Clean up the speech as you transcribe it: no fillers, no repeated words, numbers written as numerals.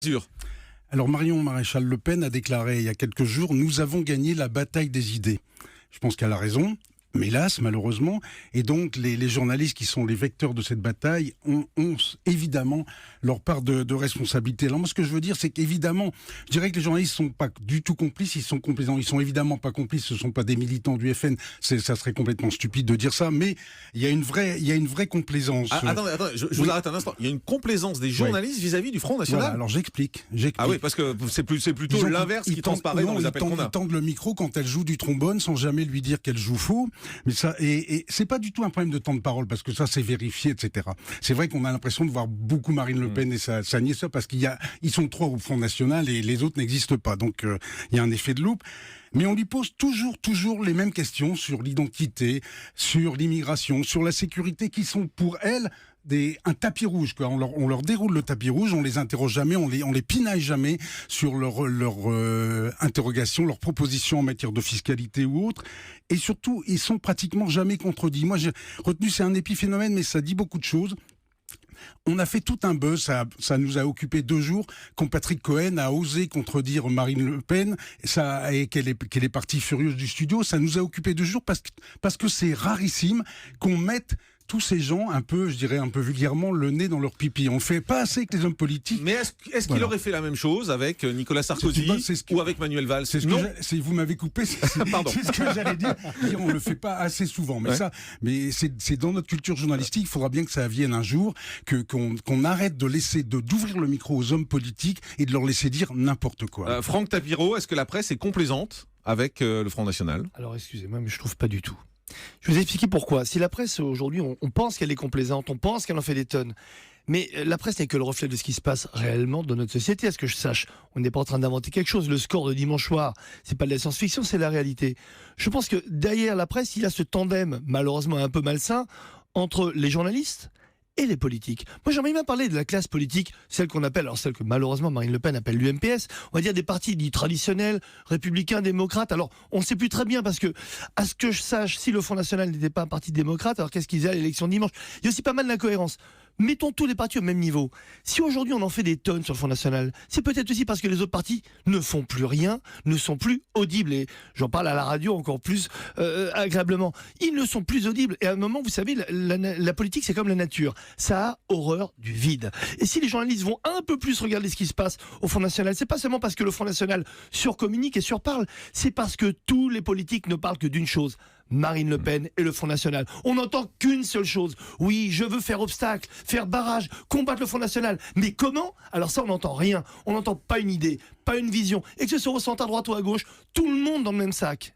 Sûr. Alors Marion Maréchal Le Pen a déclaré il y a quelques jours « Nous avons gagné la bataille des idées ». Je pense qu'elle a raison, mais hélas, malheureusement. Et donc les journalistes qui sont les vecteurs de cette bataille ont évidemment leur part de responsabilité. Alors moi, ce que je veux dire, c'est qu'évidemment, je dirais que les journalistes ne sont pas du tout complices, ils sont complaisants. Ils sont évidemment pas complices, ce ne sont pas des militants du FN, ça serait complètement stupide de dire ça, mais il y a une vraie complaisance. Attendez, je vous arrête un instant. Il y a une complaisance des journalistes vis-à-vis du Front National. Voilà, alors j'explique. Ah oui, parce que c'est plutôt l'inverse qui transparaît dans les appels qu'on a. Ils tendent le micro quand elle joue du trombone sans jamais lui dire qu'elle joue faux. Mais ça, et c'est pas du tout un problème de temps de parole, parce que ça c'est vérifié, etc. C'est vrai qu'on a l'impression de voir beaucoup Marine Le Pen et sa nièce, parce ils sont trois au Front National et les autres n'existent pas. Donc il y a un effet de loupe. Mais on lui pose toujours les mêmes questions sur l'identité, sur l'immigration, sur la sécurité, qui sont pour elle un tapis rouge, quoi. On leur déroule le tapis rouge, on les interroge jamais, on les pinaille jamais sur leur interrogation, leurs propositions en matière de fiscalité ou autre. Et surtout, ils sont pratiquement jamais contredits. Moi, j'ai retenu, c'est un épiphénomène, mais ça dit beaucoup de choses. On a fait tout un buzz, ça nous a occupé 2 jours, quand Patrick Cohen a osé contredire Marine Le Pen, et qu'elle est partie furieuse du studio. Ça nous a occupé 2 jours parce que c'est rarissime qu'on mette tous ces gens, je dirais un peu vulgairement, le nez dans leur pipi. On fait pas assez avec les hommes politiques. Mais est-ce qu'il aurait fait la même chose avec Nicolas Sarkozy ou avec Manuel Valls? Vous m'avez coupé, Pardon. C'est ce que j'allais dire. On le fait pas assez souvent. Mais c'est dans notre culture journalistique. Il faudra bien que ça vienne un jour, qu'on arrête d'ouvrir le micro aux hommes politiques et de leur laisser dire n'importe quoi. Franck Tapiro, est-ce que la presse est complaisante avec le Front National? Alors excusez-moi, mais je trouve pas du tout. Je vais vous expliquer pourquoi. Si la presse aujourd'hui, on pense qu'elle est complaisante, on pense qu'elle en fait des tonnes, mais la presse n'est que le reflet de ce qui se passe réellement dans notre société. À ce que je sache, on n'est pas en train d'inventer quelque chose. Le score de dimanche soir, c'est pas de la science-fiction, c'est la réalité. Je pense que derrière la presse, il y a ce tandem, malheureusement un peu malsain, entre les journalistes et les politiques. Moi, j'aimerais bien parler de la classe politique, celle que malheureusement Marine Le Pen appelle l'UMPS, on va dire des partis dits traditionnels, républicains, démocrates. Alors, on ne sait plus très bien, parce que, à ce que je sache, si le Front National n'était pas un parti démocrate, alors qu'est-ce qu'ils faisaient à l'élection de dimanche? Il y a aussi pas mal d'incohérences. Mettons tous les partis au même niveau. Si aujourd'hui on en fait des tonnes sur le Front National, c'est peut-être aussi parce que les autres partis ne font plus rien, ne sont plus audibles. Et j'en parle à la radio encore plus agréablement. Ils ne sont plus audibles. Et à un moment, vous savez, la politique, c'est comme la nature. Ça a horreur du vide. Et si les journalistes vont un peu plus regarder ce qui se passe au Front National, c'est pas seulement parce que le Front National surcommunique et surparle, c'est parce que tous les politiques ne parlent que d'une chose: Marine Le Pen et le Front National. On n'entend qu'une seule chose. Oui, je veux faire obstacle, faire barrage, combattre le Front National. Mais comment? Alors ça, on n'entend rien. On n'entend pas une idée, pas une vision. Et que ce soit au centre, à droite ou à gauche, tout le monde dans le même sac.